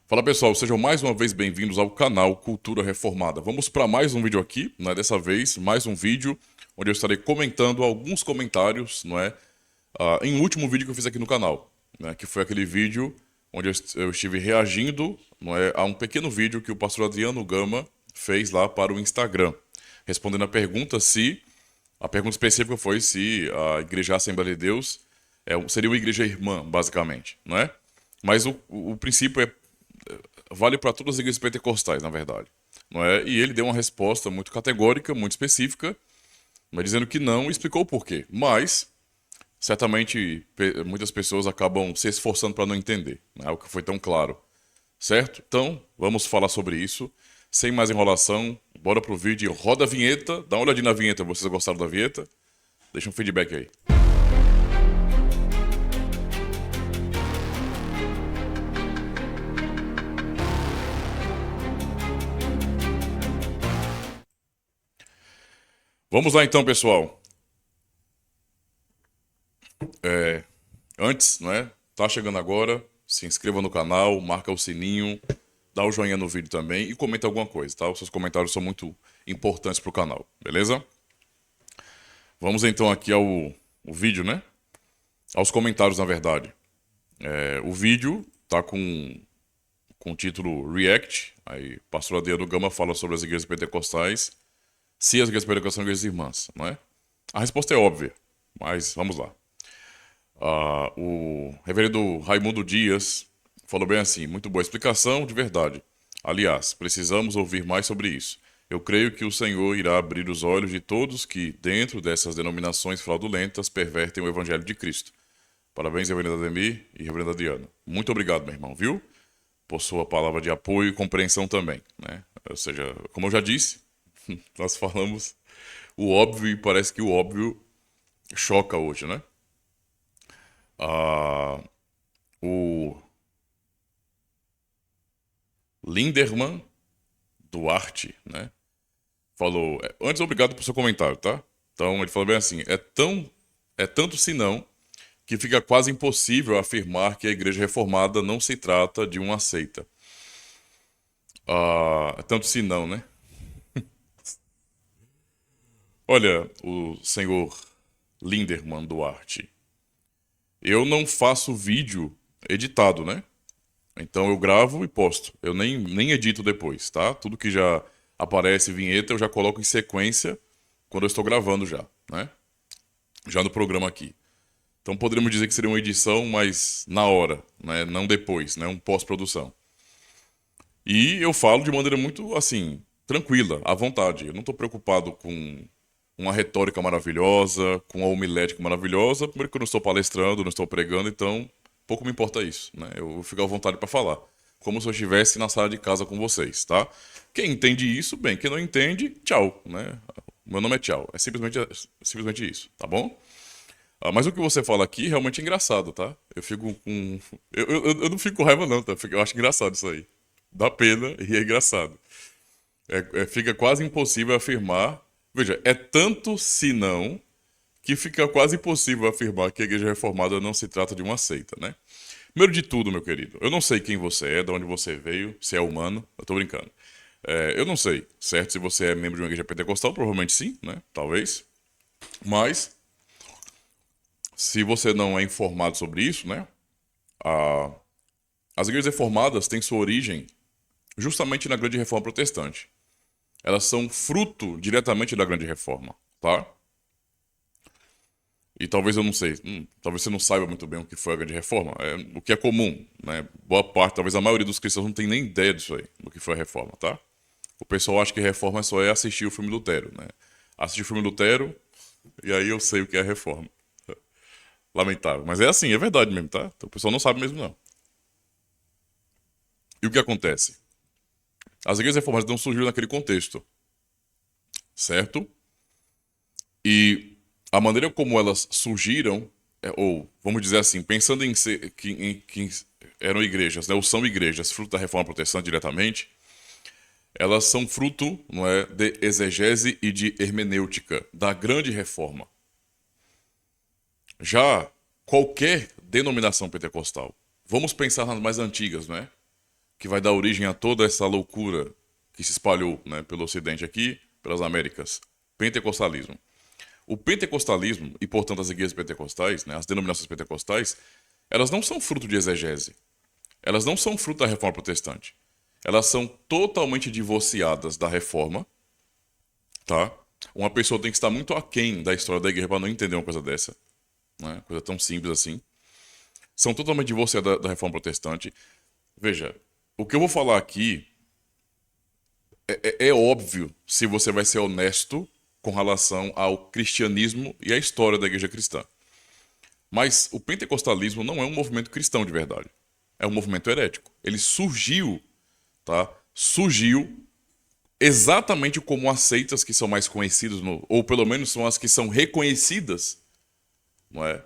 Fala pessoal, sejam mais uma vez bem-vindos ao canal Cultura Reformada. Vamos para mais um vídeo aqui, não é? Dessa vez, mais um vídeo onde eu estarei comentando alguns comentários, não é? Em um último vídeo que eu fiz aqui no canal, né? Que foi aquele vídeo onde eu estive reagindo, não é? A um pequeno vídeo que o pastor Adriano Gama fez lá para o Instagram, respondendo a pergunta se... A pergunta específica foi se a Igreja Assembleia de Deus seria uma igreja irmã, basicamente, não é? Mas o princípio vale para todas as igrejas pentecostais, na verdade. Não é? E ele deu uma resposta muito categórica, muito específica, mas dizendo que não e explicou o porquê. Mas, certamente, muitas pessoas acabam se esforçando para não entender, não é o que foi tão claro. Certo? Então, vamos falar sobre isso. Sem mais enrolação, bora pro vídeo. Roda a vinheta, dá uma olhadinha na vinheta, vocês gostaram da vinheta? Deixa um feedback aí. Vamos lá então, pessoal. Antes, não é? Tá chegando agora, se inscreva no canal, marca o sininho, dá o joinha no vídeo também e comenta alguma coisa, tá? Os seus comentários são muito importantes pro canal, beleza? Vamos então aqui ao vídeo, né? Aos comentários, na verdade. O vídeo tá com o título React. Aí, pastor Adriano Gama fala sobre as igrejas pentecostais. Se as igrejas pentecostais são igrejas irmãs, não é? A resposta é óbvia, mas vamos lá. O reverendo Raimundo Dias falou bem assim: muito boa explicação, de verdade. Aliás, precisamos ouvir mais sobre isso. Eu creio que o Senhor irá abrir os olhos de todos que, dentro dessas denominações fraudulentas, pervertem o Evangelho de Cristo. Parabéns, reverendo Ademir e reverendo Adriano. Muito obrigado, meu irmão, viu? Por sua palavra de apoio e compreensão também, né? Ou seja, como eu já disse, nós falamos o óbvio e parece que o óbvio choca hoje, né? Ah, o Linderman Duarte, né? Falou, antes obrigado por seu comentário, tá? Então ele falou bem assim, é tanto senão que fica quase impossível afirmar que a Igreja Reformada não se trata de uma seita. Tanto senão, né? Olha, o senhor Linderman Duarte, eu não faço vídeo editado, né? Então eu gravo e posto. Eu nem edito depois, tá? Tudo que já aparece vinheta eu já coloco em sequência quando eu estou gravando já, né? Já no programa aqui. Então poderíamos dizer que seria uma edição, mas na hora, né? Não depois, né? Um pós-produção. E eu falo de maneira muito, assim, tranquila, à vontade. Eu não estou preocupado com uma retórica maravilhosa, com uma homilética maravilhosa. Primeiro que eu não estou palestrando, não estou pregando, então pouco me importa isso, né? Eu fico à vontade para falar. Como se eu estivesse na sala de casa com vocês, tá? Quem entende isso, bem. Quem não entende, tchau, né? Meu nome é tchau. É simplesmente isso, tá bom? Mas o que você fala aqui realmente é engraçado, tá? Eu fico com. Eu não fico com raiva, não, tá? Eu acho engraçado isso aí. Dá pena e é engraçado. Fica quase impossível afirmar. Veja, é tanto se não que fica quase impossível afirmar que a Igreja Reformada não se trata de uma seita, né? Primeiro de tudo, meu querido, eu não sei quem você é, de onde você veio, se é humano, eu tô brincando. Eu não sei, certo? Se você é membro de uma igreja pentecostal, provavelmente sim, né? Talvez. Mas, se você não é informado sobre isso, né? A- As igrejas reformadas têm sua origem justamente na Grande Reforma Protestante. Elas são fruto diretamente da Grande Reforma, tá? E talvez eu não sei, talvez você não saiba muito bem o que foi a Grande Reforma, o que é comum, né? Boa parte, talvez a maioria dos cristãos não tem nem ideia disso aí, do que foi a Reforma, tá? O pessoal acha que reforma só é assistir o filme Lutero, né? Assistir o filme Lutero e aí eu sei o que é a reforma. Lamentável, mas é assim, é verdade mesmo, tá? Então, o pessoal não sabe mesmo não. E o que acontece? As igrejas reformadas não surgiram naquele contexto, certo? E a maneira como elas surgiram, ou vamos dizer assim, pensando em ser, que eram igrejas, né, ou são igrejas, fruto da reforma protestante diretamente, elas são fruto, não é, de exegese e de hermenêutica da grande reforma. Já qualquer denominação pentecostal, vamos pensar nas mais antigas, não é? que vai dar origem a toda essa loucura que se espalhou, né, pelo Ocidente aqui, pelas Américas. Pentecostalismo. O pentecostalismo, e portanto as igrejas pentecostais, né, as denominações pentecostais, elas não são fruto de exegese. Elas não são fruto da reforma protestante. Elas são totalmente divorciadas da reforma, tá? Uma pessoa tem que estar muito aquém da história da igreja para não entender uma coisa dessa, né? Coisa tão simples assim. São totalmente divorciadas da reforma protestante. Veja, o que eu vou falar aqui é óbvio se você vai ser honesto com relação ao cristianismo e à história da igreja cristã. Mas o pentecostalismo não é um movimento cristão de verdade. É um movimento herético. Ele surgiu, tá? Surgiu exatamente como as seitas que são mais conhecidas, ou pelo menos são as que são reconhecidas, não é,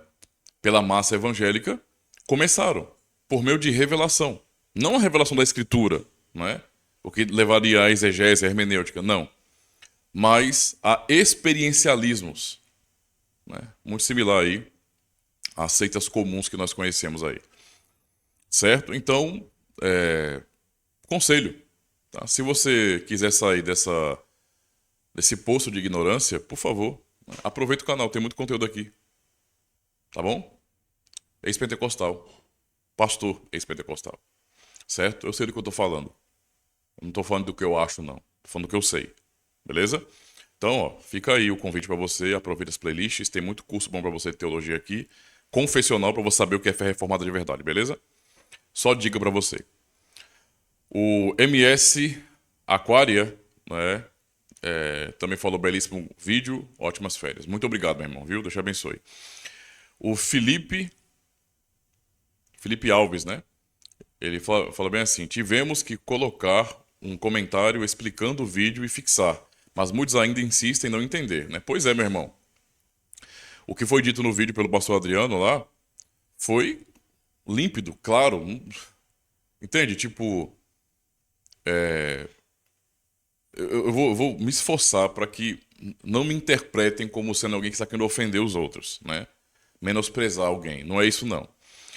pela massa evangélica, começaram por meio de revelação. Não a revelação da escritura, não é? O que levaria à exegese, à hermenêutica, não. Mas a experiencialismos, né? Muito similar aí às seitas comuns que nós conhecemos aí. Certo? Então, conselho. Tá? Se você quiser sair desse poço de ignorância, por favor, aproveita o canal, tem muito conteúdo aqui. Tá bom? Ex-pentecostal. Pastor ex-pentecostal. Certo? Eu sei do que eu tô falando. Eu não tô falando do que eu acho, não. Tô falando do que eu sei. Beleza? Então, ó, fica aí o convite para você. Aproveita as playlists. Tem muito curso bom para você de teologia aqui. Confessional para você saber o que é fé reformada de verdade, beleza? Só dica para você. O MS Aquaria, né? Também falou belíssimo vídeo, ótimas férias. Muito obrigado, meu irmão, viu? Deus te abençoe. O Felipe Alves, né? Ele fala bem assim: tivemos que colocar um comentário explicando o vídeo e fixar, mas muitos ainda insistem em não entender, né? Pois é, meu irmão. O que foi dito no vídeo pelo pastor Adriano lá foi límpido, claro. Entende? Tipo, eu vou me esforçar para que não me interpretem como sendo alguém que está querendo ofender os outros, né? Menosprezar alguém. Não é isso, não.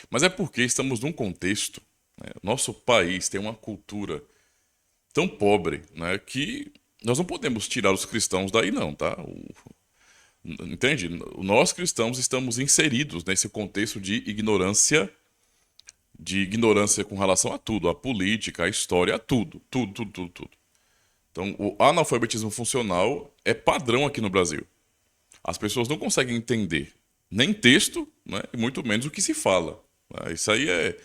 Mas é porque estamos num contexto, né? Nosso país tem uma cultura tão pobre, né, que nós não podemos tirar os cristãos daí, não, tá? Entende? Nós cristãos estamos inseridos nesse contexto de ignorância com relação a tudo, a política, a história, a tudo, tudo, tudo, tudo, tudo. Então, o analfabetismo funcional é padrão aqui no Brasil. As pessoas não conseguem entender nem texto, né, e muito menos o que se fala. Né? Isso aí é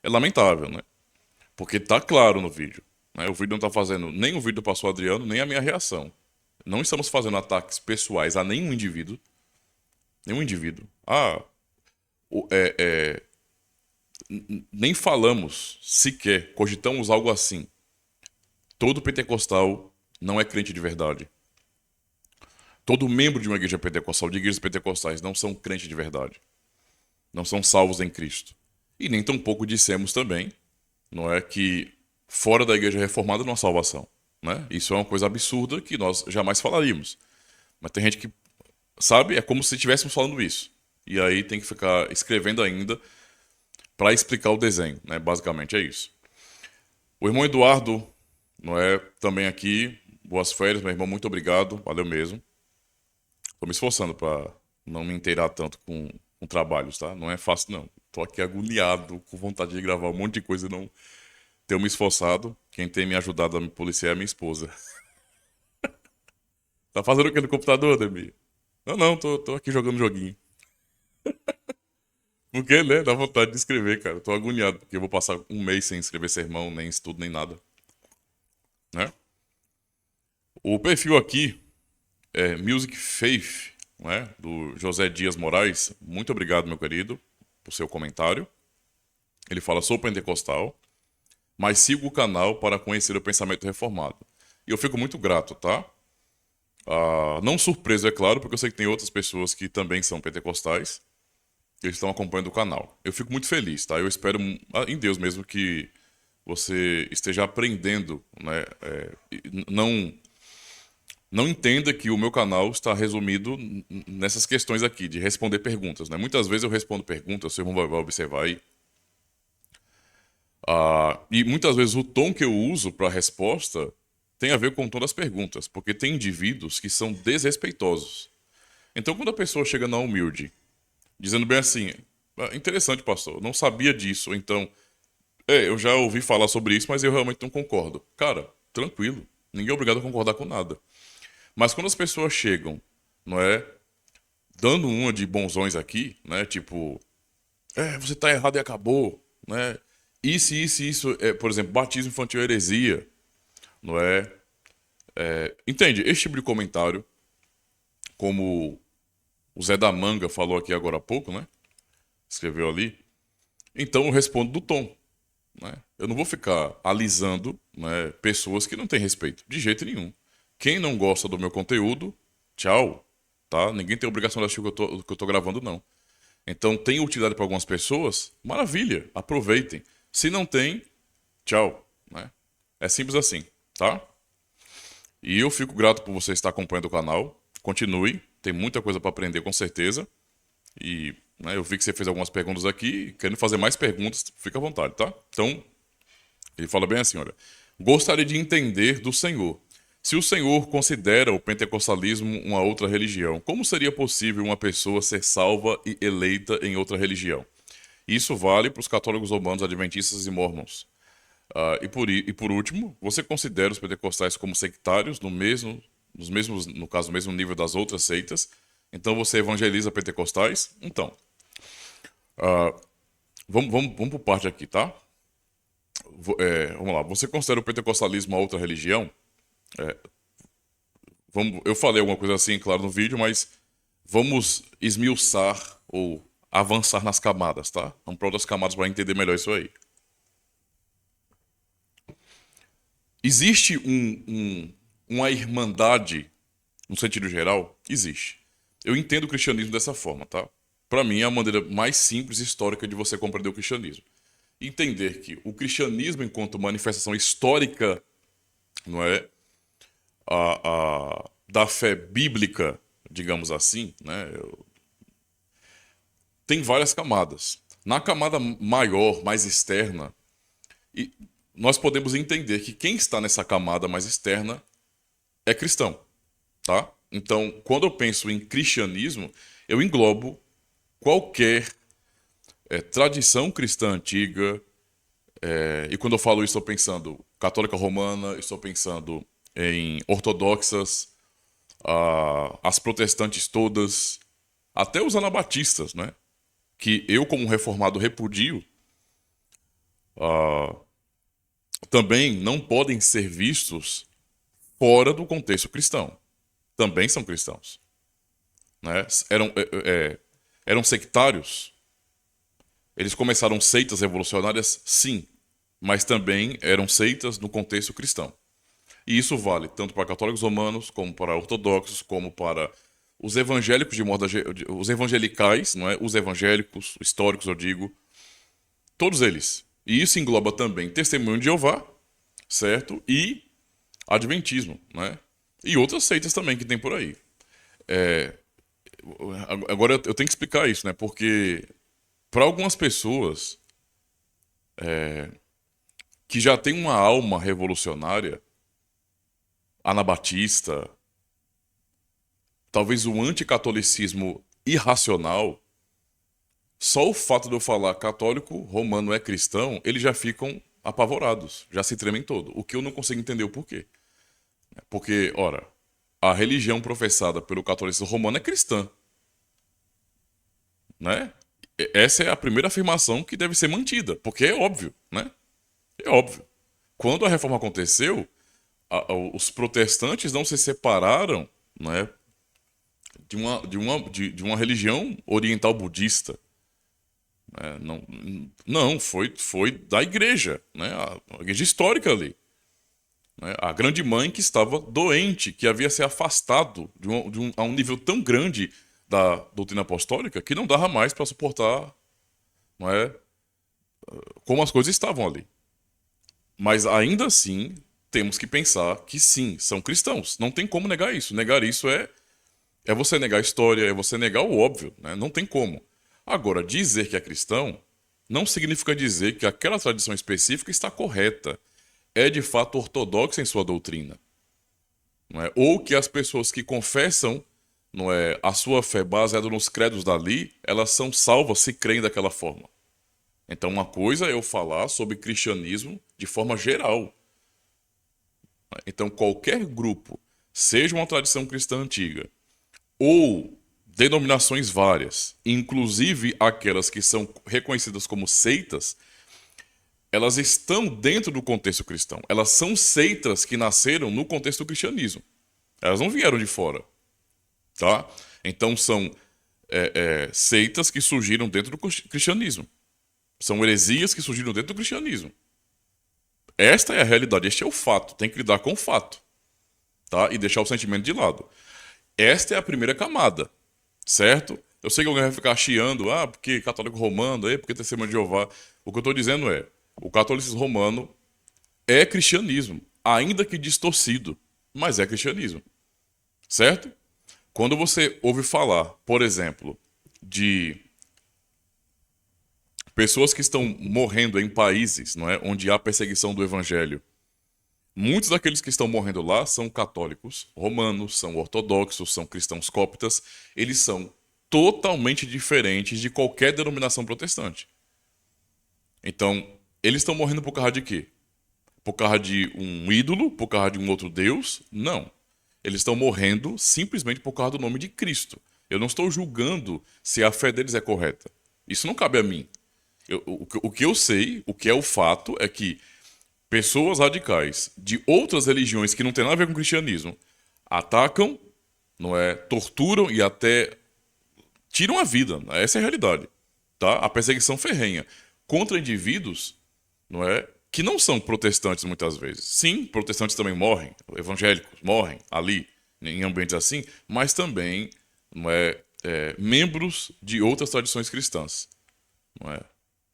lamentável, né? Porque tá claro no vídeo. Né? O vídeo não tá fazendo nem o vídeo do pastor Adriano, nem a minha reação. Não estamos fazendo ataques pessoais a nenhum indivíduo. Nenhum indivíduo. Nem falamos sequer, cogitamos algo assim. Todo pentecostal não é crente de verdade. Todo membro de uma igreja pentecostal, de igrejas pentecostais, não são crentes de verdade. Não são salvos em Cristo. E nem tampouco dissemos também, não é, que fora da igreja reformada não há salvação. Né? Isso é uma coisa absurda que nós jamais falaríamos. Mas tem gente que, sabe, é como se estivéssemos falando isso. E aí tem que ficar escrevendo ainda para explicar o desenho, né? Basicamente é isso. O irmão Eduardo, não é, também aqui, boas férias, meu irmão, muito obrigado, valeu mesmo. Tô me esforçando para não me inteirar tanto com trabalhos, tá? Não é fácil, não. Tô aqui agoniado, com vontade de gravar um monte de coisa e não tenho me esforçado. Quem tem me ajudado a me policiar é minha esposa. Tá fazendo o que no computador, Demi? Não, não, tô aqui jogando joguinho. Porque, né? Dá vontade de escrever, cara. Tô agoniado, porque eu vou passar um mês sem escrever sermão, nem estudo, nem nada. Né? O perfil aqui é Music Faith, né? Do José Dias Moraes. Muito obrigado, meu querido, por seu comentário. Ele fala: sou pentecostal, mas sigo o canal para conhecer o pensamento reformado. E eu fico muito grato, tá? Não surpreso, é claro, porque eu sei que tem outras pessoas que também são pentecostais. Eles estão acompanhando o canal. Eu fico muito feliz, tá? Eu espero em Deus mesmo que você esteja aprendendo, né? Não entenda que o meu canal está resumido nessas questões aqui, de responder perguntas, né? Muitas vezes eu respondo perguntas, seu irmão vai observar aí. E muitas vezes o tom que eu uso para a resposta tem a ver com o tom das perguntas, porque tem indivíduos que são desrespeitosos. Então, quando a pessoa chega na humilde, dizendo bem assim, interessante, pastor, não sabia disso, ou então, eu já ouvi falar sobre isso, mas eu realmente não concordo. Cara, tranquilo, ninguém é obrigado a concordar com nada. Mas quando as pessoas chegam, não é, dando uma de bonzões aqui, né, tipo, você tá errado e acabou, né? Isso, por exemplo, batismo infantil é heresia, não é? Entende? Esse tipo de comentário, como o Zé da Manga falou aqui agora há pouco, né? Escreveu ali. Então eu respondo do tom, né? Eu não vou ficar alisando, né, pessoas que não têm respeito, de jeito nenhum. Quem não gosta do meu conteúdo, tchau, tá? Ninguém tem obrigação de assistir o que eu tô gravando, não. Então, tem utilidade para algumas pessoas? Maravilha, aproveitem. Se não tem, tchau, né? É simples assim, tá? E eu fico grato por você estar acompanhando o canal. Continue, tem muita coisa para aprender com certeza. E eu vi que você fez algumas perguntas aqui, querendo fazer mais perguntas, fica à vontade, tá? Então, ele fala bem assim, olha: gostaria de entender do Senhor. Se o Senhor considera o pentecostalismo uma outra religião, como seria possível uma pessoa ser salva e eleita em outra religião? Isso vale para os católicos romanos, adventistas e mormons. E por último, você considera os pentecostais como sectários nos mesmos, no caso, no mesmo nível das outras seitas? Então você evangeliza pentecostais? Então, vamos por parte aqui, tá? Vamos lá. Você considera o pentecostalismo uma outra religião? Eu falei alguma coisa assim, claro, no vídeo, mas vamos esmiuçar ou avançar nas camadas, tá? Vamos para outras camadas para entender melhor isso aí. Existe uma irmandade, no sentido geral? Existe. Eu entendo o cristianismo dessa forma, tá? Para mim, é a maneira mais simples e histórica de você compreender o cristianismo. Entender que o cristianismo, enquanto manifestação histórica, não é, da fé bíblica, digamos assim, né, tem várias camadas. Na camada maior, mais externa, e nós podemos entender que quem está nessa camada mais externa é cristão, tá? Então, quando eu penso em cristianismo, eu englobo qualquer tradição cristã antiga. E quando eu falo isso, estou pensando católica romana, estou pensando em ortodoxas, as protestantes todas, até os anabatistas, né? Que eu, como reformado, repudio, também não podem ser vistos fora do contexto cristão. Também são cristãos, né? Eram sectários. Eles começaram seitas revolucionárias, sim, mas também eram seitas no contexto cristão. E isso vale tanto para católicos romanos, como para ortodoxos, como para os evangélicos os evangelicais, não é? Os evangélicos, históricos, eu digo, todos eles. E isso engloba também Testemunho de Jeová, certo? E Adventismo, né? E outras seitas também que tem por aí. Agora eu tenho que explicar isso, né? Porque para algumas pessoas que já têm uma alma revolucionária, anabatista, talvez o anticatolicismo irracional, só o fato de eu falar católico, romano é cristão, eles já ficam apavorados, já se tremem todo. O que eu não consigo entender o porquê. Porque, ora, a religião professada pelo catolicismo romano é cristã, né? Essa é a primeira afirmação que deve ser mantida, porque é óbvio, né? É óbvio. Quando a reforma aconteceu, os protestantes não se separaram, né, de uma religião oriental budista. Não, não foi da igreja, né, a igreja histórica ali. Né, a grande mãe que estava doente, que havia se afastado a um nível tão grande da doutrina apostólica que não dava mais para suportar, não é, como as coisas estavam ali. Mas ainda assim, temos que pensar que sim, são cristãos. Não tem como negar isso. Negar isso é você negar a história, é você negar o óbvio, né? Não tem como. Agora, dizer que é cristão, não significa dizer que aquela tradição específica está correta, é de fato ortodoxa em sua doutrina, não é? Ou que as pessoas que confessam, não é, a sua fé baseada nos credos dali, elas são salvas se creem daquela forma. Então, uma coisa é eu falar sobre cristianismo de forma geral. Então, qualquer grupo, seja uma tradição cristã antiga ou denominações várias, inclusive aquelas que são reconhecidas como seitas, elas estão dentro do contexto cristão. Elas são seitas que nasceram no contexto do cristianismo. Elas não vieram de fora, tá? Então são seitas que surgiram dentro do cristianismo. São heresias que surgiram dentro do cristianismo. Esta é a realidade, este é o fato. Tem que lidar com o fato, tá? E deixar o sentimento de lado. Esta é a primeira camada, certo? Eu sei que alguém vai ficar chiando, porque católico romano, porque testemunho de Jeová. O que eu estou dizendo é, o catolicismo romano é cristianismo, ainda que distorcido, mas é cristianismo, certo? Quando você ouve falar, por exemplo, de pessoas que estão morrendo em países, não é, onde há perseguição do evangelho, muitos daqueles que estão morrendo lá são católicos, romanos, são ortodoxos, são cristãos cóptas, eles são totalmente diferentes de qualquer denominação protestante. Então, eles estão morrendo por causa de quê? Por causa de um ídolo? Por causa de um outro Deus? Não. Eles estão morrendo simplesmente por causa do nome de Cristo. Eu não estou julgando se a fé deles é correta. Isso não cabe a mim. O que eu sei, o que é o fato, é que pessoas radicais de outras religiões que não têm nada a ver com o cristianismo atacam, não é, torturam e até tiram a vida. Essa é a realidade, tá? A perseguição ferrenha contra indivíduos, não é, que não são protestantes muitas vezes. Sim, protestantes também morrem, evangélicos morrem ali em ambientes assim, mas também, não é, membros de outras tradições cristãs, não é,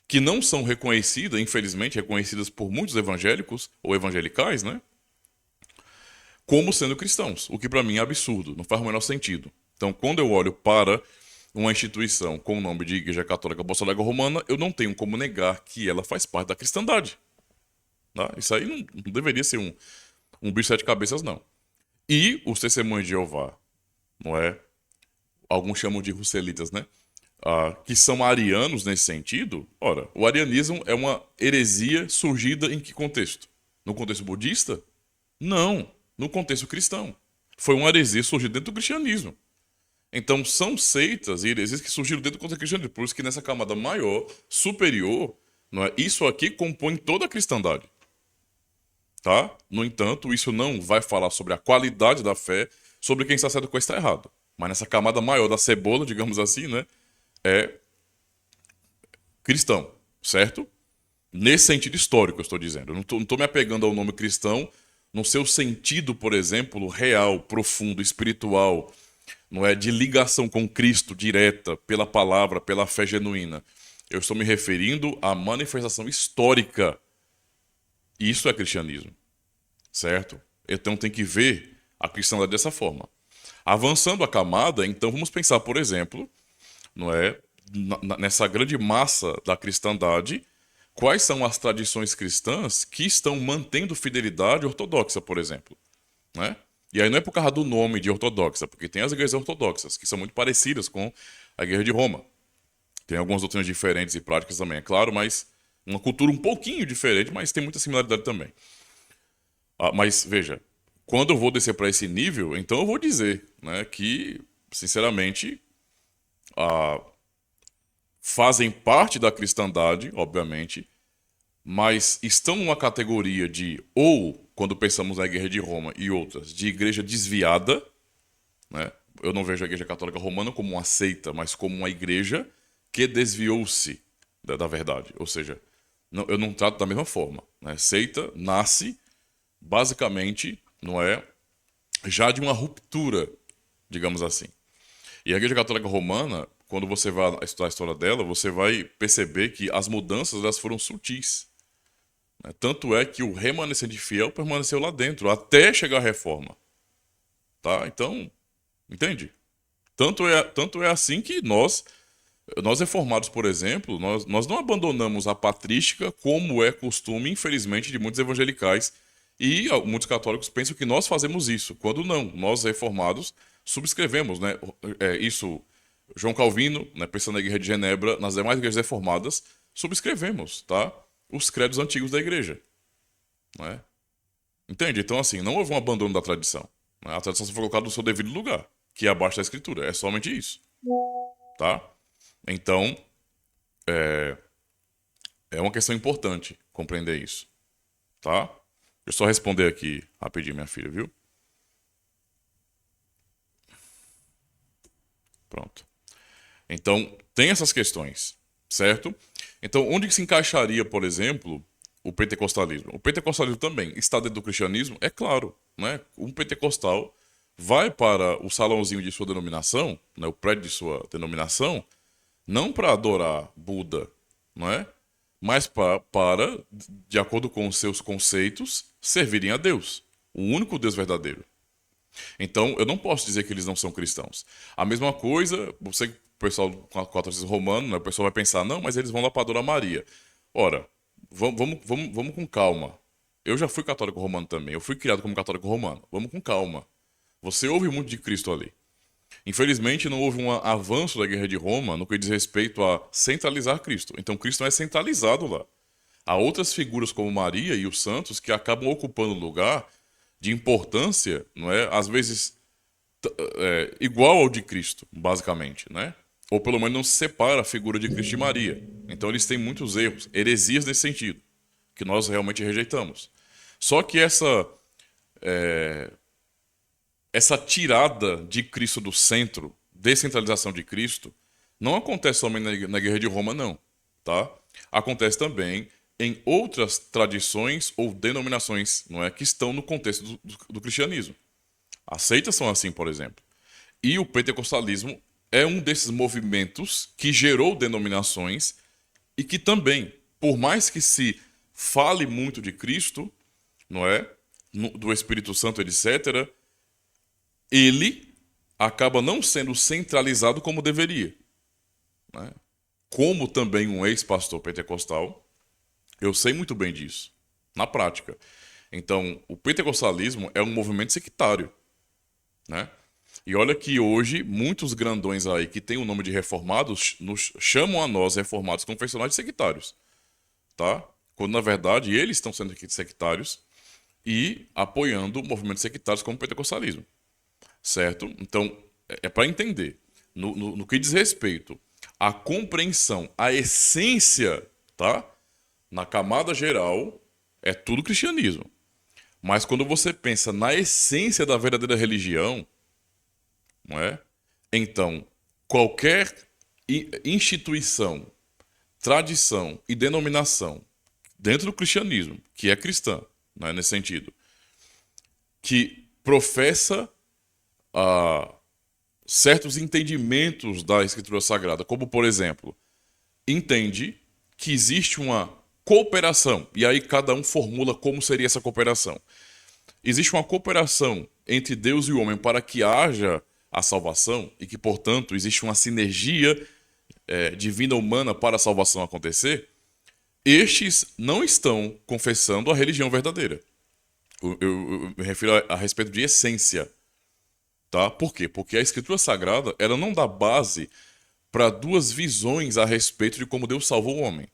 que não são reconhecidas, infelizmente, reconhecidas por muitos evangélicos ou evangelicais, né, como sendo cristãos, o que para mim é absurdo, não faz o menor sentido. Então, quando eu olho para uma instituição com o nome de Igreja Católica Apostólica Romana, eu não tenho como negar que ela faz parte da cristandade. Tá? Isso aí não deveria ser um bicho de sete cabeças, não. E os testemunhos de Jeová, não é? Alguns chamam de russelitas, né? Que são arianos nesse sentido. Ora, o arianismo é uma heresia surgida em que contexto? No contexto budista? Não, no contexto cristão. Foi uma heresia surgida dentro do cristianismo. Então, são seitas e heresias que surgiram dentro do contexto cristianismo. Por isso que nessa camada maior, superior, não é? Isso aqui compõe toda a cristandade. Tá? No entanto, isso não vai falar sobre a qualidade da fé, sobre quem está certo e quem está errado. Mas nessa camada maior da cebola, digamos assim, né, é cristão, certo? Nesse sentido histórico, eu estou dizendo. Eu não estou me apegando ao nome cristão no seu sentido, por exemplo, real, profundo, espiritual, não é de ligação com Cristo direta, pela palavra, pela fé genuína. Eu estou me referindo à manifestação histórica. Isso é cristianismo, certo? Então tem que ver a cristandade dessa forma. Avançando a camada, então vamos pensar, por exemplo, não é, nessa grande massa da cristandade, quais são as tradições cristãs que estão mantendo fidelidade ortodoxa, por exemplo, né? E aí não é por causa do nome de ortodoxa, porque tem as igrejas ortodoxas, que são muito parecidas com a Igreja de Roma. Tem algumas doutrinas diferentes e práticas também, é claro, mas uma cultura um pouquinho diferente, mas tem muita similaridade também. Mas veja, quando eu vou descer para esse nível, então eu vou dizer, né, que, sinceramente, ah, fazem parte da cristandade, obviamente, mas estão numa categoria de, ou, quando pensamos na Igreja de Roma e outras, de igreja desviada, né? Eu não vejo a Igreja Católica Romana como uma seita, mas como uma igreja que desviou-se da verdade. Ou seja, eu não trato da mesma forma, né? Seita nasce, basicamente, não é, já de uma ruptura, digamos assim. E a Igreja Católica Romana, quando você vai estudar a história dela, você vai perceber que as mudanças elas foram sutis, né? Tanto é que o remanescente fiel permaneceu lá dentro, até chegar a reforma. Tá? Então, entende? Tanto é assim que nós Nós reformados, por exemplo, nós não abandonamos a patrística como é costume, infelizmente, de muitos evangelicais. E muitos católicos pensam que nós fazemos isso, quando não. Nós, reformados, subscrevemos, né? Isso, João Calvino, né, pensando na Igreja de Genebra, nas demais igrejas reformadas, subscrevemos, tá? Os credos antigos da igreja, né? Entende? Então, assim, não houve um abandono da tradição, né? A tradição foi colocada no seu devido lugar, que é abaixo da Escritura. É somente isso, tá? Então, é uma questão importante compreender isso, tá? Deixa eu só responder aqui rapidinho, minha filha, viu? Pronto. Então, tem essas questões, certo? Então, onde que se encaixaria, por exemplo, o pentecostalismo? O pentecostalismo também está dentro do cristianismo? É claro, né? Um pentecostal vai para o salãozinho de sua denominação, né, o prédio de sua denominação, não para adorar Buda, não é? Mas para, de acordo com os seus conceitos, servirem a Deus, o único Deus verdadeiro. Então, eu não posso dizer que eles não são cristãos. A mesma coisa, você, o pessoal com a catolicismo romano, né, o pessoal vai pensar, não, mas eles vão lá para adorar Maria. Ora, vamos com calma. Eu já fui católico romano também, eu fui criado como católico romano. Vamos com calma. Você ouve muito de Cristo ali. Infelizmente, não houve um avanço da Guerra de Roma no que diz respeito a centralizar Cristo. Então, Cristo não é centralizado lá. Há outras figuras como Maria e os santos que acabam ocupando lugar de importância, não é? Às vezes igual ao de Cristo, basicamente, né? Ou pelo menos não se separa a figura de Cristo e Maria. Então eles têm muitos erros, heresias nesse sentido, que nós realmente rejeitamos. Só que essa tirada de Cristo do centro, descentralização de Cristo, não acontece somente na Guerra de Roma, não, tá? Acontece também em outras tradições ou denominações, não é, que estão no contexto do cristianismo. As seitas são assim, por exemplo. E o pentecostalismo é um desses movimentos que gerou denominações e que também, por mais que se fale muito de Cristo, não é, do Espírito Santo, etc., ele acaba não sendo centralizado como deveria, né? Como também um ex-pastor pentecostal, eu sei muito bem disso, na prática. Então, o pentecostalismo é um movimento sectário, né? E olha que hoje muitos grandões aí que têm o nome de reformados nos chamam a nós, reformados, confessionais de sectários, tá? Quando na verdade eles estão sendo sectários e apoiando movimentos sectários como o pentecostalismo, certo? Então, é para entender. No que diz respeito à compreensão, à essência, tá? Na camada geral, é tudo cristianismo. Mas quando você pensa na essência da verdadeira religião, não é? Então, qualquer instituição, tradição e denominação dentro do cristianismo, que é cristã, não é nesse sentido, que professa certos entendimentos da Escritura Sagrada, como por exemplo, entende que existe uma cooperação, e aí cada um formula como seria essa cooperação. Existe uma cooperação entre Deus e o homem para que haja a salvação e que, portanto, existe uma sinergia divina humana para a salvação acontecer. Estes não estão confessando a religião verdadeira. Eu me refiro a respeito de essência, tá? Por quê? Porque a Escritura Sagrada ela não dá base para duas visões a respeito de como Deus salvou o homem.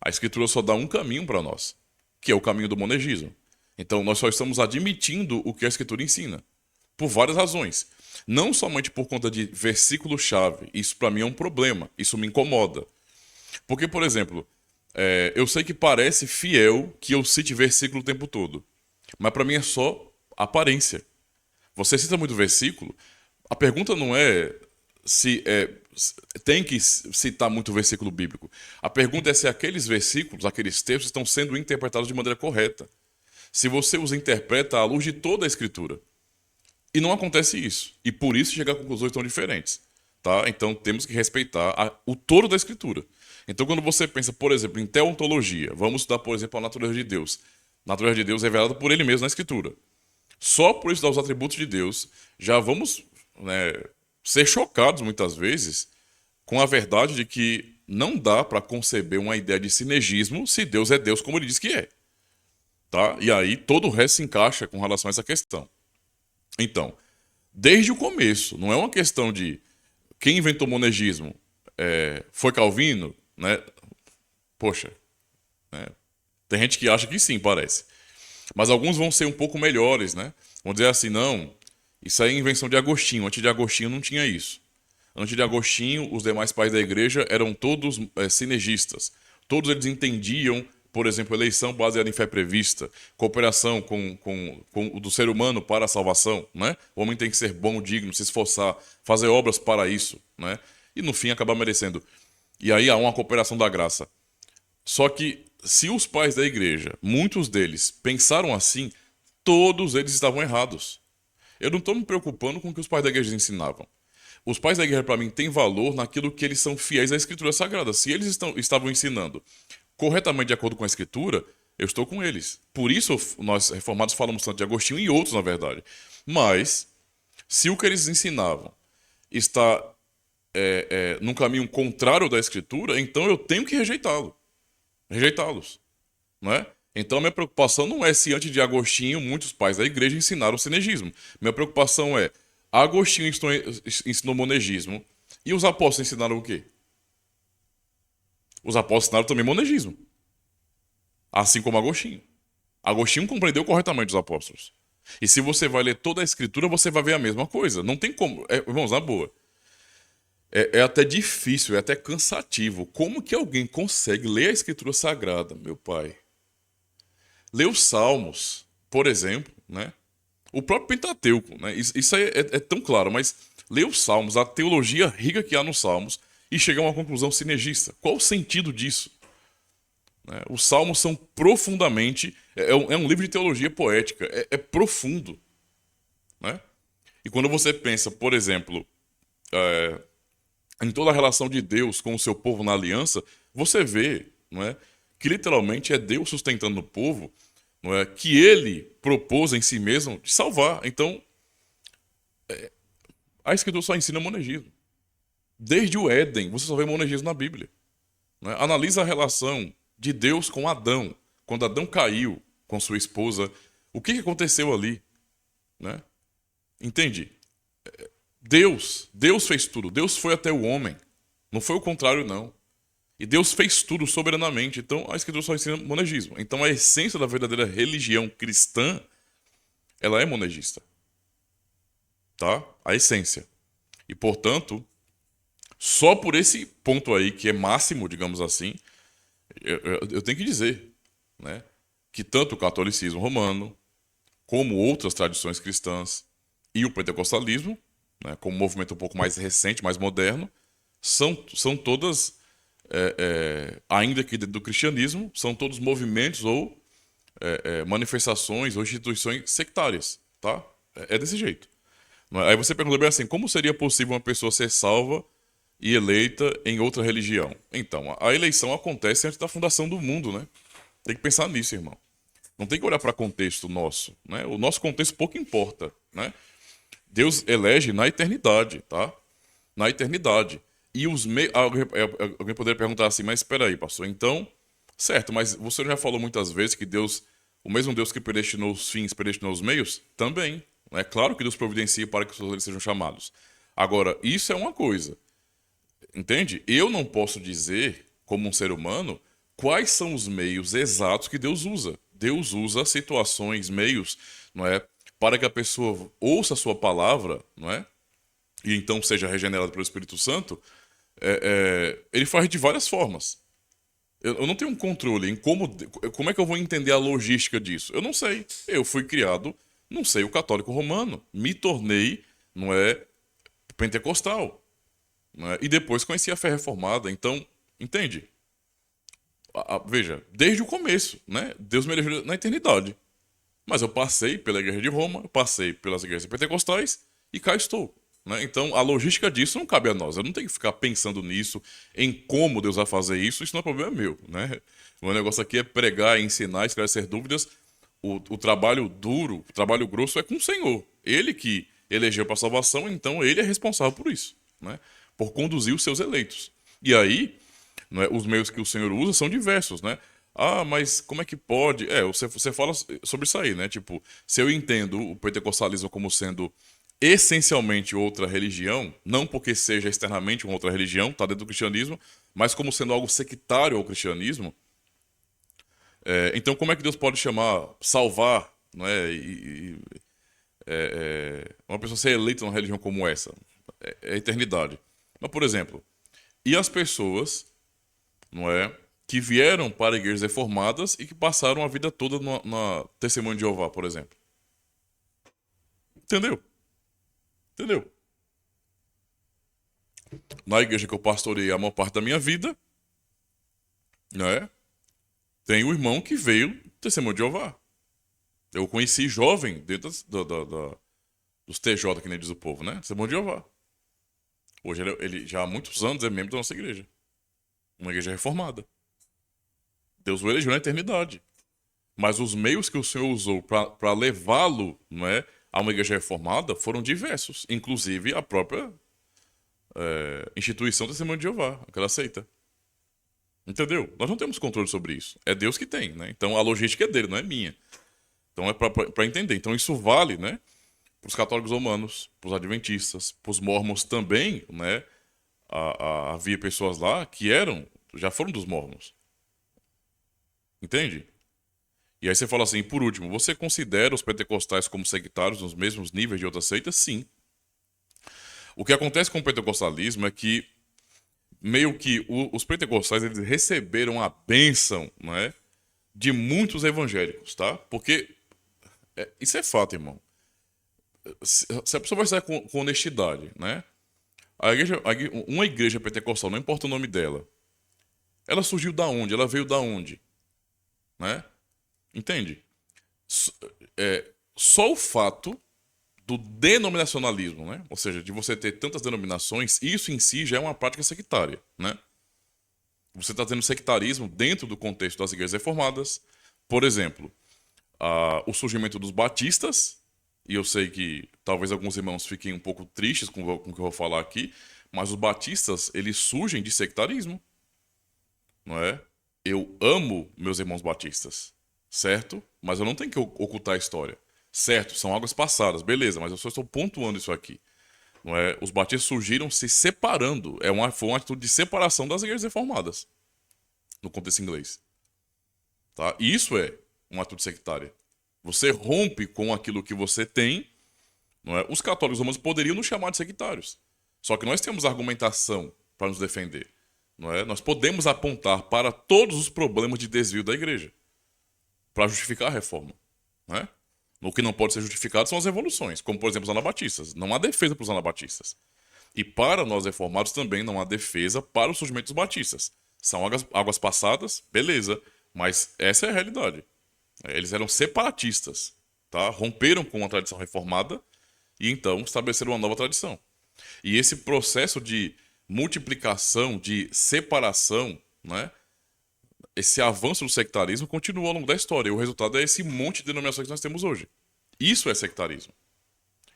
A Escritura só dá um caminho para nós, que é o caminho do monergismo. Então, nós só estamos admitindo o que a Escritura ensina, por várias razões. Não somente por conta de versículo-chave. Isso, para mim, é um problema. Isso me incomoda. Porque, por exemplo, eu sei que parece fiel que eu cite versículo o tempo todo. Mas, para mim, é só aparência. Você cita muito versículo, a pergunta não é se tem que citar muito versículo bíblico. A pergunta é se aqueles versículos, aqueles textos estão sendo interpretados de maneira correta. Se você os interpreta à luz de toda a Escritura. E não acontece isso. E por isso chega a conclusões tão diferentes. Tá? Então temos que respeitar o todo da Escritura. Então quando você pensa, por exemplo, em teontologia, vamos estudar, por exemplo, a natureza de Deus. A natureza de Deus é revelada por Ele mesmo na Escritura. Só por estudar os atributos de Deus, já vamos, né, ser chocados muitas vezes com a verdade de que não dá para conceber uma ideia de sinergismo se Deus é Deus como ele diz que é. Tá? E aí todo o resto se encaixa com relação a essa questão. Então, desde o começo, não é uma questão de quem inventou o monergismo foi Calvino, né? Poxa, né? Tem gente que acha que sim, parece. Mas alguns vão ser um pouco melhores, né? Vão dizer assim, não, isso aí é invenção de Agostinho. Antes de Agostinho não tinha isso. Antes de Agostinho, os demais pais da igreja eram todos sinergistas. Todos eles entendiam, por exemplo, eleição baseada em fé prevista, cooperação com o do ser humano para a salvação, né? O homem tem que ser bom, digno, se esforçar, fazer obras para isso, né? E no fim acabar merecendo. E aí há uma cooperação da graça. Só que se os pais da igreja, muitos deles, pensaram assim, todos eles estavam errados. Eu não estou me preocupando com o que os pais da igreja ensinavam. Os pais da igreja, para mim, têm valor naquilo que eles são fiéis à Escritura Sagrada. Se eles estavam ensinando corretamente de acordo com a Escritura, eu estou com eles. Por isso, nós reformados falamos tanto de Agostinho e outros, na verdade. Mas, se o que eles ensinavam está num caminho contrário da Escritura, então eu tenho que rejeitá-los, não é? Então, minha preocupação não é se antes de Agostinho muitos pais da igreja ensinaram o sinergismo. Minha preocupação é Agostinho ensinou monergismo e os apóstolos ensinaram o quê? Os apóstolos ensinaram também monergismo, assim como Agostinho. Agostinho compreendeu corretamente os apóstolos. E se você vai ler toda a escritura, você vai ver a mesma coisa. Não tem como. Irmãos, na boa. É até difícil, é até cansativo. Como que alguém consegue ler a escritura sagrada, meu pai? Ler os Salmos, por exemplo, né? O próprio Pentateuco, né? Isso aí é tão claro, mas ler os Salmos, a teologia rica que há nos Salmos, e chegar a uma conclusão sinergista. Qual o sentido disso? Né? Os Salmos são profundamente. É um livro de teologia poética, é profundo. Né? E quando você pensa, por exemplo, em toda a relação de Deus com o seu povo na aliança, você vê, não é, que literalmente é Deus sustentando o povo, não é, que ele propôs em si mesmo de salvar. Então, a Escritura só ensina monergismo. Desde o Éden, você só vê monergismo na Bíblia. Né? Analisa a relação de Deus com Adão. Quando Adão caiu com sua esposa, o que aconteceu ali? Né? Entende? Deus fez tudo. Deus foi até o homem. Não foi o contrário, não. E Deus fez tudo soberanamente. Então, a Escritura só ensina monergismo. Então, a essência da verdadeira religião cristã, ela é monergista. Tá? A essência. E, portanto, só por esse ponto aí, que é máximo, digamos assim, eu tenho que dizer, né, que tanto o catolicismo romano, como outras tradições cristãs e o pentecostalismo, né, como um movimento um pouco mais recente, mais moderno, são todas, ainda que dentro do cristianismo, são todos movimentos ou manifestações ou instituições sectárias, tá? É desse jeito. Aí você pergunta bem assim, como seria possível uma pessoa ser salva e eleita em outra religião? Então, a eleição acontece antes da fundação do mundo, né? Tem que pensar nisso, irmão. Não tem que olhar para contexto nosso, né? O nosso contexto pouco importa, né? Deus elege na eternidade, tá? Na eternidade. E os meios... Alguém poderia perguntar assim, mas espera aí, pastor. Então, certo, mas você já falou muitas vezes que Deus, o mesmo Deus que predestinou os fins, predestinou os meios? Também. É claro que Deus providencia para que os seus sejam chamados. Agora, isso é uma coisa. Entende? Eu não posso dizer, como um ser humano, quais são os meios exatos que Deus usa. Deus usa situações, meios, não é, para que a pessoa ouça a sua palavra, não é, e então seja regenerado pelo Espírito Santo. Ele faz de várias formas. Eu não tenho um controle em como é que eu vou entender a logística disso. Eu não sei. Eu fui criado num seio católico romano, me tornei, não é, pentecostal. Né? E depois conheci a fé reformada. Então, entende? Veja, desde o começo, né? Deus me elegeu na eternidade. Mas eu passei pela igreja de Roma, eu passei pelas igrejas pentecostais e cá estou. Né? Então, a logística disso não cabe a nós. Eu não tenho que ficar pensando nisso, em como Deus vai fazer isso. Isso não é problema meu. Né? O meu negócio aqui é pregar, ensinar, esclarecer dúvidas. O trabalho duro, o trabalho grosso é com o Senhor. Ele que elegeu para a salvação, então ele é responsável por isso. Né? por conduzir os seus eleitos. E aí, não é, os meios que o Senhor usa são diversos, né? Ah, mas como é que pode? Você fala sobre isso aí, né? Tipo, se eu entendo o pentecostalismo como sendo essencialmente outra religião, não porque seja externamente uma outra religião, tá dentro do cristianismo, mas como sendo algo sectário ao cristianismo, então como é que Deus pode chamar, salvar, não é? Uma pessoa ser eleita numa religião como essa? É a eternidade. Mas, por exemplo, e as pessoas, não é, que vieram para igrejas reformadas e que passaram a vida toda na Testemunha de Jeová, por exemplo. Entendeu? Entendeu? Na igreja que eu pastorei a maior parte da minha vida, né, tem o irmão que veio do Testemunho de Jeová. Eu o conheci jovem dentro dos TJ, que nem diz o povo, né? Testemunho de Jeová. Hoje ele já há muitos anos é membro da nossa igreja. Uma igreja reformada. Deus o elegeu na eternidade. Mas os meios que o Senhor usou para levá-lo, não é, a uma igreja reformada foram diversos. Inclusive a própria instituição do Testemunho de Jeová, aquela seita. Entendeu? Nós não temos controle sobre isso. É Deus que tem, né? Então a logística é dele, não é minha. Então é para entender. Então isso vale, né? Para os católicos romanos, para os adventistas, para os mormons também, né? Havia pessoas lá que já foram dos mormons. Entende? E aí você fala assim, por último, você considera os pentecostais como sectários nos mesmos níveis de outras seitas? Sim. O que acontece com o pentecostalismo é que meio que os pentecostais eles receberam a bênção, não é, de muitos evangélicos, tá? Porque isso é fato, irmão. Se a pessoa vai sair com honestidade, né? Uma igreja pentecostal, não importa o nome dela, ela surgiu da onde? Ela veio da onde? Né? Entende? Só o fato do denominacionalismo, né? Ou seja, de você ter tantas denominações, isso em si já é uma prática sectária, né? Você está tendo sectarismo dentro do contexto das igrejas reformadas. Por exemplo, o surgimento dos batistas, e eu sei que talvez alguns irmãos fiquem um pouco tristes com o que eu vou falar aqui, mas os batistas, eles surgem de sectarismo, não é? Eu amo meus irmãos batistas, certo? Mas eu não tenho que ocultar a história. Certo, são águas passadas, beleza, mas eu só estou pontuando isso aqui. Não é? Os batistas surgiram se separando. Foi uma atitude de separação das igrejas reformadas, no contexto inglês. Tá? E isso é uma atitude sectária. Você rompe com aquilo que você tem. Não é? Os católicos romanos poderiam nos chamar de sectários. Só que nós temos argumentação para nos defender. Não é? Nós podemos apontar para todos os problemas de desvio da igreja para justificar a reforma. Não é? O que não pode ser justificado são as revoluções, como por exemplo os anabatistas. Não há defesa para os anabatistas. E para nós reformados também não há defesa para o surgimento dos batistas. São águas passadas, beleza, mas essa é a realidade. Eles eram separatistas, tá? Romperam com a tradição reformada e então estabeleceram uma nova tradição. E esse processo de multiplicação, de separação, né? Esse avanço do sectarismo continua ao longo da história. E o resultado é esse monte de denominações que nós temos hoje. Isso é sectarismo.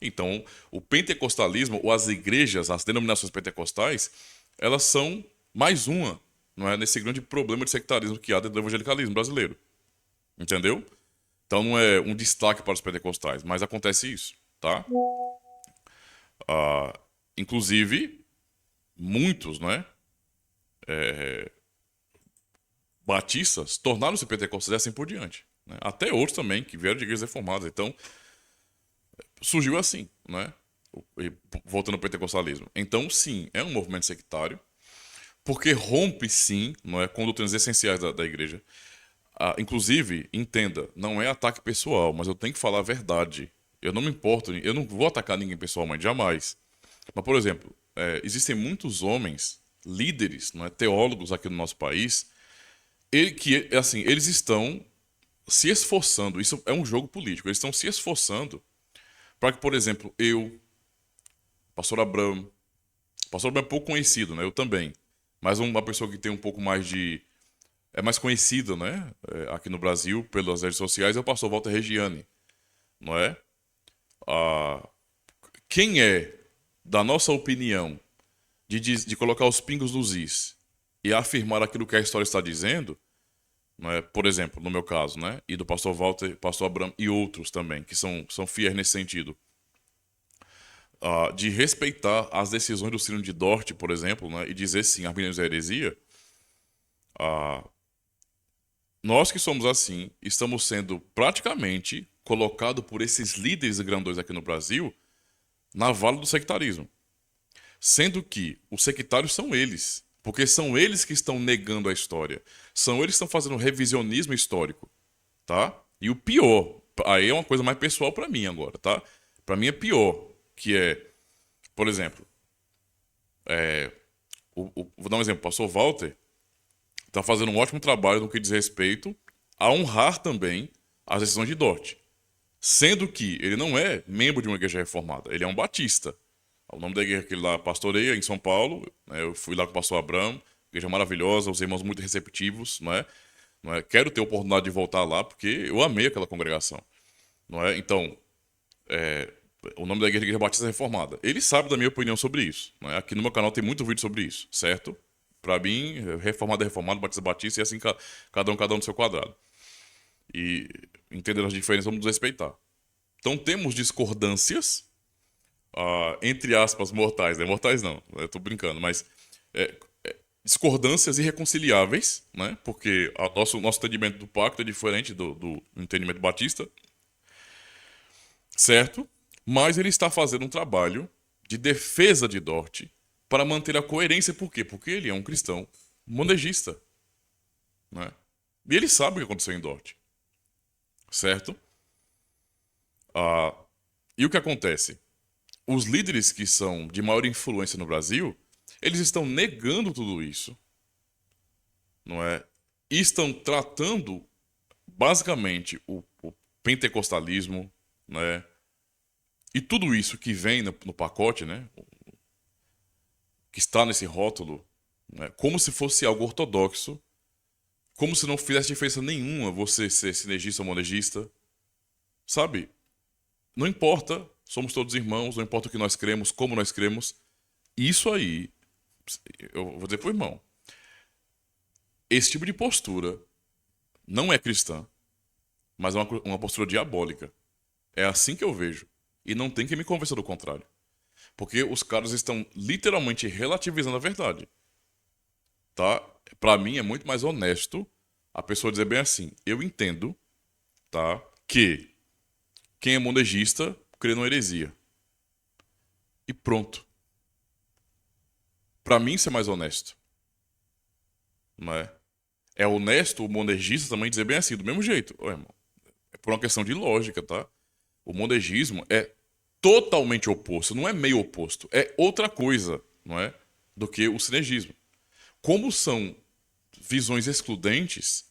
Então, o pentecostalismo, ou as igrejas, as denominações pentecostais, elas são mais uma, não é, nesse grande problema de sectarismo que há dentro do evangelicalismo brasileiro. Entendeu? Então não é um destaque para os pentecostais, mas acontece isso, tá? Inclusive, muitos, não é? Batistas tornaram-se pentecostais e assim por diante. Né? Até outros também, que vieram de igrejas reformadas. Então, surgiu assim, né? Voltando ao pentecostalismo. Então, sim, é um movimento sectário, porque rompe, sim, não é, com doutrinas essenciais da igreja. Inclusive, entenda, não é ataque pessoal, mas eu tenho que falar a verdade. Eu não me importo, eu não vou atacar ninguém pessoalmente, jamais. Mas, por exemplo, existem muitos homens, líderes, não é, teólogos aqui no nosso país, assim, eles estão se esforçando, isso é um jogo político, eles estão se esforçando para que, por exemplo, pastor Abrão é pouco conhecido, né? Eu também, mas uma pessoa que tem um pouco mais é mais conhecida, né? Aqui no Brasil, pelas redes sociais, é o pastor Walter Regiane, não é? Quem é, da nossa opinião, de colocar os pingos nos is e afirmar aquilo que a história está dizendo, né? Por exemplo, no meu caso, né? E do pastor Walter, pastor Abraham e outros também, que são fiéis nesse sentido, de respeitar as decisões do Sínodo de Dort, por exemplo, né? E dizer sim, arminianismo é heresia, ah, nós que somos assim, estamos sendo praticamente colocados por esses líderes grandões aqui no Brasil na vala do sectarismo. Sendo que os sectários são eles. Porque são eles que estão negando a história. São eles que estão fazendo revisionismo histórico. Tá? E o pior, aí é uma coisa mais pessoal pra mim agora, tá? Pra mim é pior, que é, por exemplo, vou dar um exemplo, o pastor Walter tá fazendo um ótimo trabalho no que diz respeito a honrar também as decisões de Dort. Sendo que ele não é membro de uma igreja reformada, ele é um batista. O nome da igreja que ele lá pastoreia em São Paulo, né, eu fui lá com o pastor Abrão, igreja maravilhosa, os irmãos muito receptivos, não é? Não é? Quero ter a oportunidade de voltar lá, porque eu amei aquela congregação, não é? Então, o nome da igreja Batista Reformada. Ele sabe da minha opinião sobre isso, não é? Aqui no meu canal tem muito vídeo sobre isso, certo? Para mim, reformado é reformado, Batista é Batista, e assim cada um no seu quadrado. E entendendo as diferenças, vamos nos respeitar. Então temos discordâncias, entre aspas, mortais, né? Mortais não, eu tô brincando, mas discordâncias irreconciliáveis, né? Porque nosso entendimento do pacto é diferente do entendimento batista, certo? Mas ele está fazendo um trabalho de defesa de Dort para manter a coerência. Por quê? Porque ele é um cristão monegista, né? E ele sabe o que aconteceu em Dort, certo? E o que acontece? Os líderes que são de maior influência no Brasil, eles estão negando tudo isso, não é? E estão tratando basicamente o pentecostalismo, né? E tudo isso que vem no pacote, né? Que está nesse rótulo, né? Como se fosse algo ortodoxo, como se não fizesse diferença nenhuma você ser sinergista ou monegista, sabe? Não importa, somos todos irmãos, não importa o que nós cremos, como nós cremos. Isso aí, eu vou dizer pro irmão, esse tipo de postura não é cristã, mas é uma postura diabólica. É assim que eu vejo. E não tem que me convencer do contrário. Porque os caras estão literalmente relativizando a verdade. Tá? Pra mim é muito mais honesto a pessoa dizer bem assim: eu entendo, tá, que quem é monegista crê numa heresia. E pronto. Pra mim isso é mais honesto. Não é? É honesto o monegista também dizer bem assim, do mesmo jeito. Ô, irmão, é por uma questão de lógica, tá? O monegismo é totalmente oposto, não é meio oposto, é outra coisa, não é? Do que o sinergismo. Como são visões excludentes,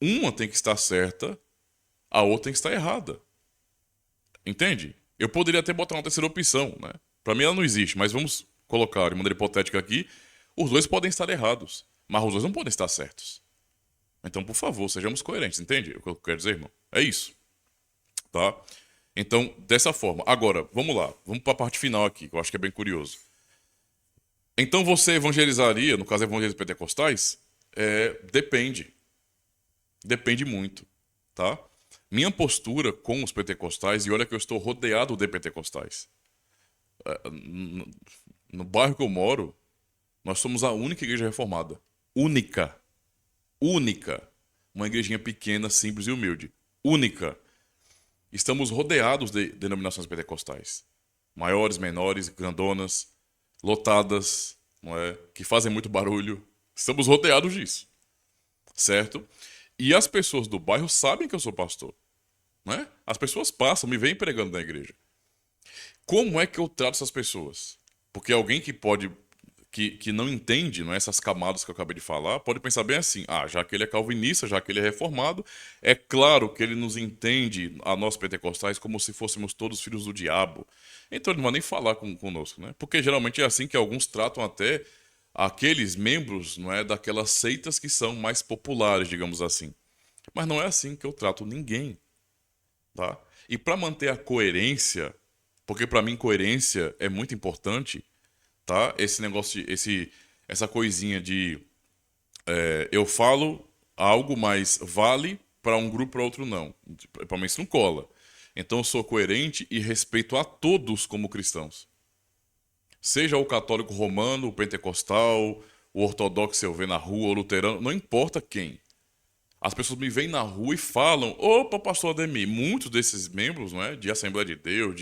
uma tem que estar certa, a outra tem que estar errada. Entende? Eu poderia até botar uma terceira opção, né? Para mim ela não existe, mas vamos colocar de maneira hipotética aqui, os dois podem estar errados, mas os dois não podem estar certos. Então, por favor, sejamos coerentes, entende o que eu quero dizer, irmão? É isso, tá? Então, dessa forma. Agora, vamos lá. Vamos para a parte final aqui, que eu acho que é bem curioso. Então, você evangelizaria, no caso evangelhos pentecostais? Depende. Depende muito, tá? Minha postura com os pentecostais, e olha que eu estou rodeado de pentecostais. No bairro que eu moro, nós somos a única igreja reformada. Única. Única. Uma igrejinha pequena, simples e humilde. Única. Estamos rodeados de denominações pentecostais. Maiores, menores, grandonas, lotadas, não é? Que fazem muito barulho. Estamos rodeados disso, certo? E as pessoas do bairro sabem que eu sou pastor, né? As pessoas passam, me veem pregando na igreja. Como é que eu trato essas pessoas? Porque alguém que pode, que não entende, não é, essas camadas que eu acabei de falar, pode pensar bem assim: já que ele é calvinista, já que ele é reformado, é claro que ele nos entende, a nós pentecostais, como se fôssemos todos filhos do diabo. Então ele não vai nem falar conosco, né? Porque geralmente é assim que alguns tratam até aqueles membros, não é, daquelas seitas que são mais populares, digamos assim. Mas não é assim que eu trato ninguém, tá? E para manter a coerência, porque para mim coerência é muito importante, tá? Esse negócio, essa coisinha de eu falo algo, mas vale para um grupo, para outro não. Para mim isso não cola. Então eu sou coerente e respeito a todos como cristãos. Seja o católico romano, o pentecostal, o ortodoxo eu ver na rua, o luterano, não importa quem. As pessoas me veem na rua e falam: opa, pastor Ademir, muitos desses membros, não é, de Assembleia de Deus,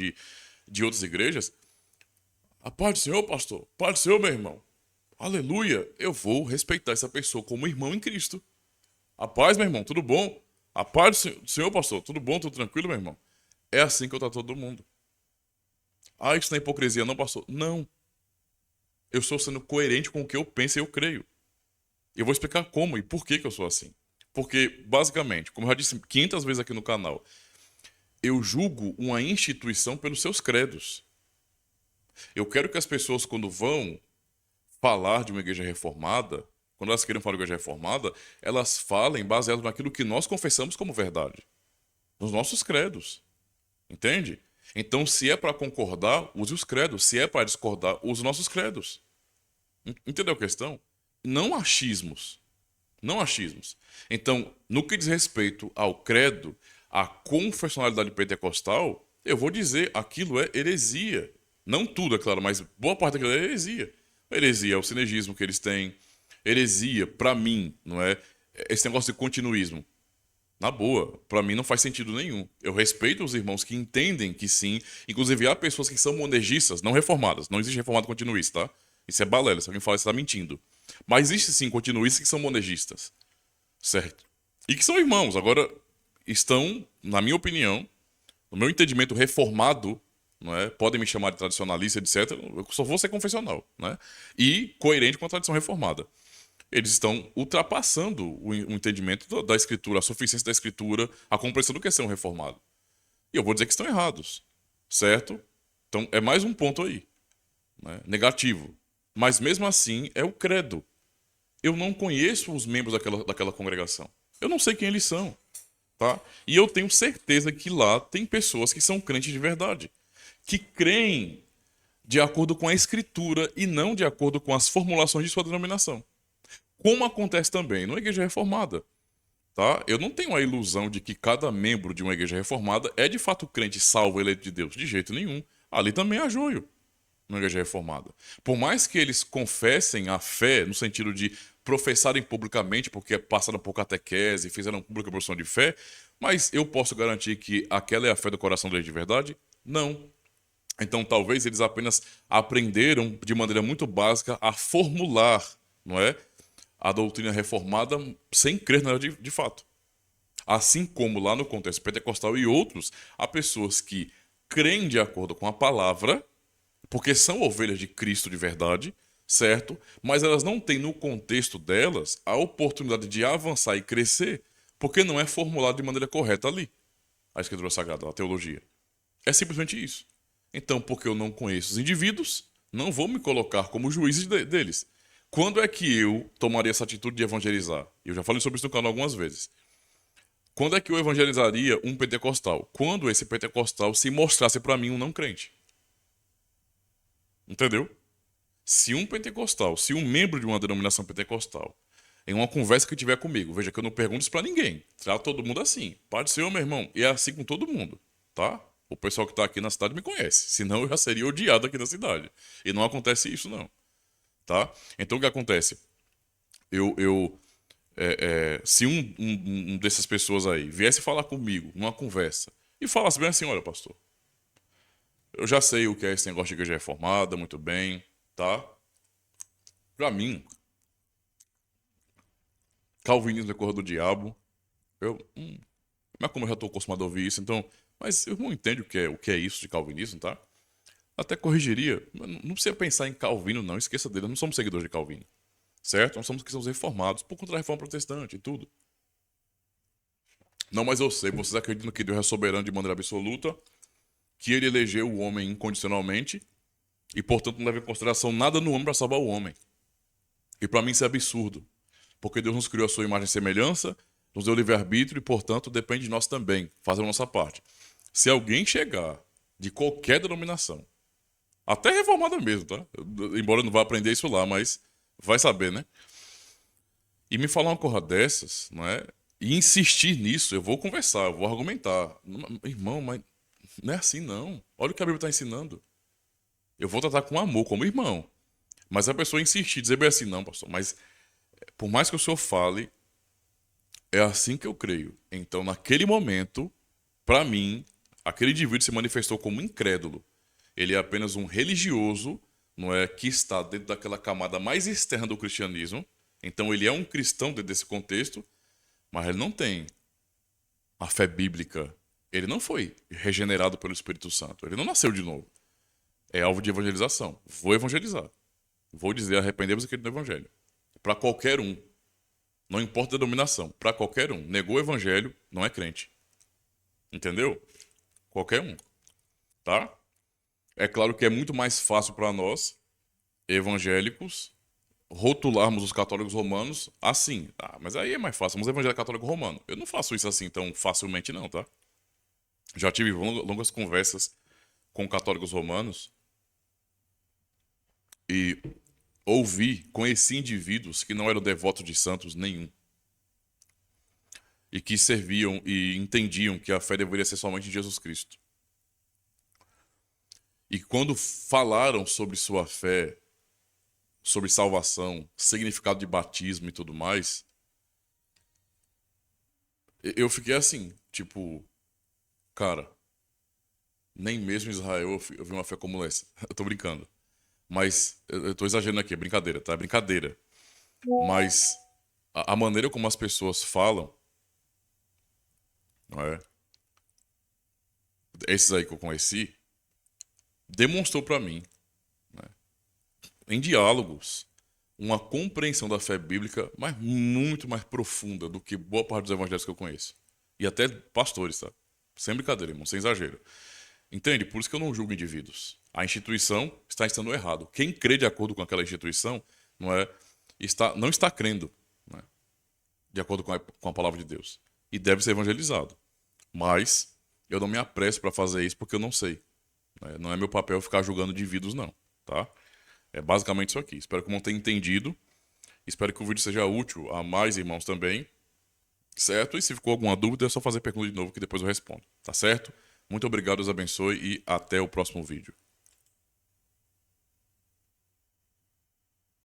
de outras igrejas, a paz do Senhor, pastor, paz do Senhor, meu irmão. Aleluia, eu vou respeitar essa pessoa como irmão em Cristo. A paz, meu irmão, tudo bom? A paz do Senhor, pastor, tudo bom, tudo tranquilo, meu irmão? É assim que eu trato todo mundo. Ah, isso não é hipocrisia, não, pastor? Não. Eu estou sendo coerente com o que eu penso e eu creio. Eu vou explicar como e por que que eu sou assim. Porque, basicamente, como eu já disse 500 vezes aqui no canal, eu julgo uma instituição pelos seus credos. Eu quero que as pessoas, quando vão falar de uma igreja reformada, quando elas querem falar de uma igreja reformada, elas falem baseado naquilo que nós confessamos como verdade, nos nossos credos. Entende? Então, se é para concordar, use os credos. Se é para discordar, use os nossos credos. Entendeu a questão? Não achismos. Não achismos. Então, no que diz respeito ao credo, à confessionalidade pentecostal, eu vou dizer, aquilo é heresia. Não tudo, é claro, mas boa parte daquilo é heresia. Heresia é o sinergismo que eles têm. Heresia, para mim, não é esse negócio de continuismo. Na boa, pra mim não faz sentido nenhum. Eu respeito os irmãos que entendem que sim. Inclusive, há pessoas que são monergistas, não reformadas. Não existe reformado continuista, tá? Isso é balela. Se alguém fala isso, tá mentindo. Mas existe sim continuistas que são monergistas. Certo? E que são irmãos. Agora, estão, na minha opinião, no meu entendimento reformado, não é? Podem me chamar de tradicionalista, etc. Eu só vou ser confessional, né? E coerente com a tradição reformada. Eles estão ultrapassando o entendimento da escritura, a suficiência da escritura, a compreensão do que é ser um reformado. E eu vou dizer que estão errados, certo? Então é mais um ponto aí, né? Negativo. Mas mesmo assim é o credo. Eu não conheço os membros daquela congregação. Eu não sei quem eles são, tá? E eu tenho certeza que lá tem pessoas que são crentes de verdade, que creem de acordo com a escritura e não de acordo com as formulações de sua denominação. Como acontece também numa igreja reformada, tá? Eu não tenho a ilusão de que cada membro de uma igreja reformada é de fato crente salvo, eleito de Deus. De jeito nenhum. Ali também há joio numa igreja reformada. Por mais que eles confessem a fé, no sentido de professarem publicamente, porque passaram por catequese, fizeram pública profissão de fé, mas eu posso garantir que aquela é a fé do coração deles de verdade? Não. Então talvez eles apenas aprenderam de maneira muito básica a formular, não é? A doutrina reformada sem crer nela de fato. Assim como lá no contexto pentecostal e outros, há pessoas que creem de acordo com a palavra, porque são ovelhas de Cristo de verdade, certo? Mas elas não têm no contexto delas a oportunidade de avançar e crescer, porque não é formulado de maneira correta ali, a Escritura Sagrada, a teologia. É simplesmente isso. Então, porque eu não conheço os indivíduos, não vou me colocar como juízes deles. Quando é que eu tomaria essa atitude de evangelizar? Eu já falei sobre isso no canal algumas vezes. Quando é que eu evangelizaria um pentecostal? Quando esse pentecostal se mostrasse para mim um não crente. Entendeu? Se um pentecostal, se um membro de uma denominação pentecostal, em uma conversa que tiver comigo, veja que eu não pergunto isso para ninguém, trato todo mundo assim. Pai do Senhor, meu irmão, e é assim com todo mundo, tá? O pessoal que tá aqui na cidade me conhece, senão eu já seria odiado aqui na cidade. E não acontece isso, não. Tá? Então o que acontece? Se um dessas pessoas aí viesse falar comigo numa conversa e falasse bem assim: olha, pastor, eu já sei o que é esse negócio de igreja reformada, muito bem, tá? Pra mim, calvinismo é coisa do diabo. Eu, mas como eu já estou acostumado a ouvir isso, então. Mas eu não entendo o que é isso de calvinismo, tá? Até corrigiria, mas não precisa pensar em Calvino, não, esqueça dele, não somos seguidores de Calvino. Certo? Nós somos cristãos reformados por conta da reforma protestante e tudo. Não, mas eu sei, vocês acreditam que Deus é soberano de maneira absoluta, que ele elegeu o homem incondicionalmente e, portanto, não leva em consideração nada no homem para salvar o homem. E para mim isso é absurdo, porque Deus nos criou a sua imagem e semelhança, nos deu livre-arbítrio e, portanto, depende de nós também, fazer a nossa parte. Se alguém chegar de qualquer denominação Até reformada mesmo, tá? Embora eu não vá aprender isso lá, mas vai saber, né? E me falar uma coisa dessas, não é? E insistir nisso, eu vou conversar, eu vou argumentar. Irmão, mas não é assim não. Olha o que a Bíblia está ensinando. Eu vou tratar com amor, como irmão. Mas a pessoa insistir, dizer bem assim, não, pastor, mas por mais que o senhor fale, é assim que eu creio. Então, naquele momento, para mim, aquele indivíduo se manifestou como incrédulo. Ele é apenas um religioso, não é, que está dentro daquela camada mais externa do cristianismo. Então, ele é um cristão dentro desse contexto, mas ele não tem a fé bíblica. Ele não foi regenerado pelo Espírito Santo. Ele não nasceu de novo. É alvo de evangelização. Vou evangelizar. Vou dizer arrependemos aquele do evangelho. Para qualquer um. Não importa a denominação. Para qualquer um. Negou o evangelho, não é crente. Entendeu? Qualquer um. Tá? É claro que é muito mais fácil para nós, evangélicos, rotularmos os católicos romanos assim. Ah, mas aí é mais fácil. Somos evangélico católico romano. Eu não faço isso assim tão facilmente, não, tá? Já tive longas conversas com católicos romanos e conheci indivíduos que não eram devotos de santos nenhum. E que serviam e entendiam que a fé deveria ser somente em Jesus Cristo. E quando falaram sobre sua fé, sobre salvação, significado de batismo e tudo mais, eu fiquei assim, tipo, cara, nem mesmo em Israel eu vi uma fé como essa. Eu tô brincando. Mas eu tô exagerando aqui, é brincadeira, tá? É brincadeira. Mas a maneira como as pessoas falam, não é? Esses aí que eu conheci, demonstrou pra mim, né, em diálogos, uma compreensão da fé bíblica, mas muito mais profunda do que boa parte dos evangelhos que eu conheço. E até pastores, tá? Sem brincadeira, irmão, sem exagero. Entende? Por isso que eu não julgo indivíduos. A instituição está estando errado. Quem crê de acordo com aquela instituição não é não está crendo, né, de acordo com a palavra de Deus. E deve ser evangelizado. Mas eu não me apresso para fazer isso porque eu não sei, né? Não é meu papel ficar julgando indivíduos, não. Tá? É basicamente isso aqui. Espero que o irmão tenha entendido. Espero que o vídeo seja útil a mais irmãos também. Certo? E se ficou alguma dúvida, é só fazer pergunta de novo que depois eu respondo. Tá certo? Muito obrigado, Deus abençoe e até o próximo vídeo.